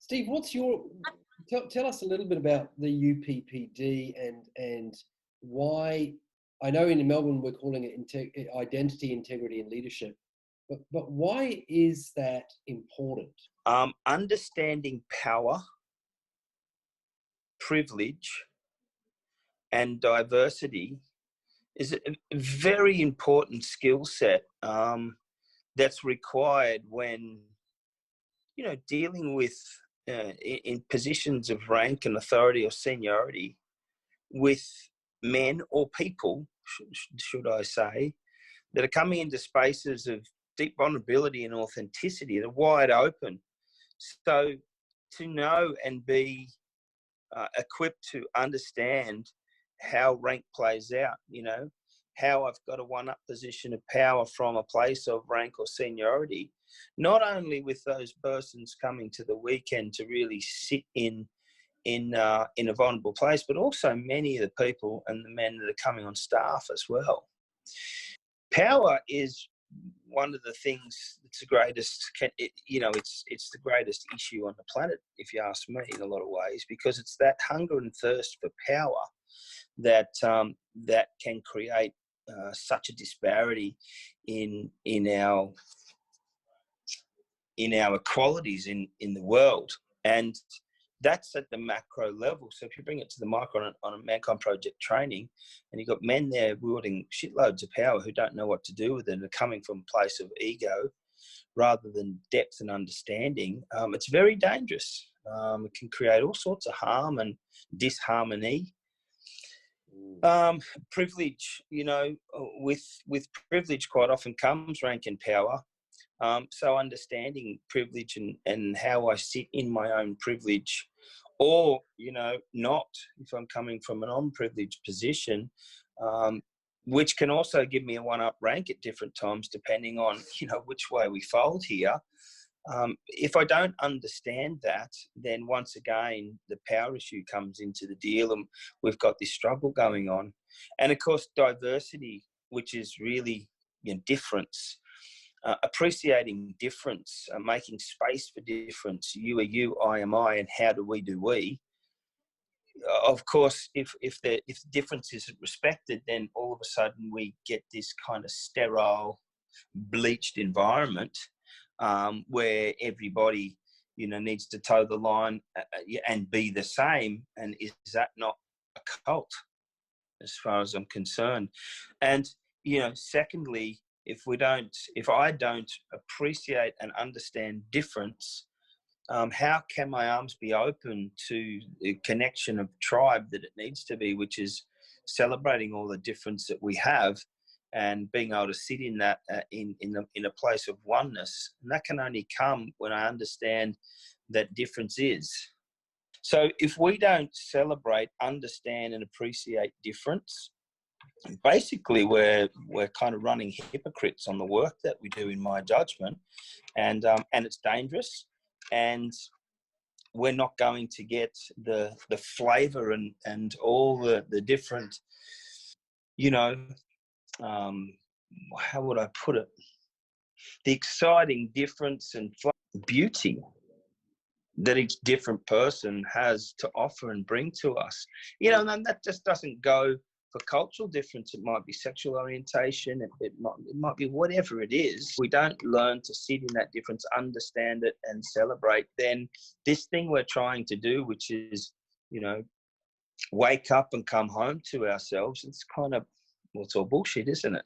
Steve, tell us a little bit about the UPPD and why. I know in Melbourne we're calling it identity, integrity, and leadership, but why is that important? Understanding power, privilege, and diversity is a very important skill set that's required when, dealing with in positions of rank and authority or seniority with men or people, should I say, that are coming into spaces of deep vulnerability and authenticity. They're wide open. So to know and be equipped to understand how rank plays out, how I've got a one-up position of power from a place of rank or seniority, not only with those persons coming to the weekend to really sit in a vulnerable place, but also many of the people and the men that are coming on staff as well. Power is one of the things that's the greatest, it's the greatest issue on the planet, if you ask me, in a lot of ways, because it's that hunger and thirst for power that that can create such a disparity in our equalities in the world. And that's at the macro level. So if you bring it to the micro on a Mankind Project training, and you've got men there wielding shitloads of power who don't know what to do with it and are coming from a place of ego rather than depth and understanding, it's very dangerous. It can create all sorts of harm and disharmony. Privilege, with privilege quite often comes rank and power. So understanding privilege and how I sit in my own privilege, or, not, if I'm coming from an unprivileged position, which can also give me a one-up rank at different times, depending on, which way we fold here. If I don't understand that, then once again, the power issue comes into the deal and we've got this struggle going on. And of course, diversity, which is really difference. Appreciating difference, making space for difference. You are you, I am I, and how do we? Of course, if difference isn't respected, then all of a sudden we get this kind of sterile, bleached environment where everybody, needs to toe the line and be the same. And is that not a cult, as far as I'm concerned? And secondly, if I don't appreciate and understand difference, how can my arms be open to the connection of tribe that it needs to be, which is celebrating all the difference that we have and being able to sit in that in a place of oneness? And that can only come when I understand that difference is. So if we don't celebrate, understand, and appreciate difference, basically we're kind of running hypocrites on the work that we do, in my judgment, and it's dangerous, and we're not going to get the flavor and all the different, how would I put it, the exciting difference and beauty that each different person has to offer and bring to us. And that just doesn't go for cultural difference. It might be sexual orientation. It might be whatever it is. We don't learn to sit in that difference, understand it, and celebrate. Then this thing we're trying to do, which is, wake up and come home to ourselves, it's kind of, it's all bullshit, isn't it?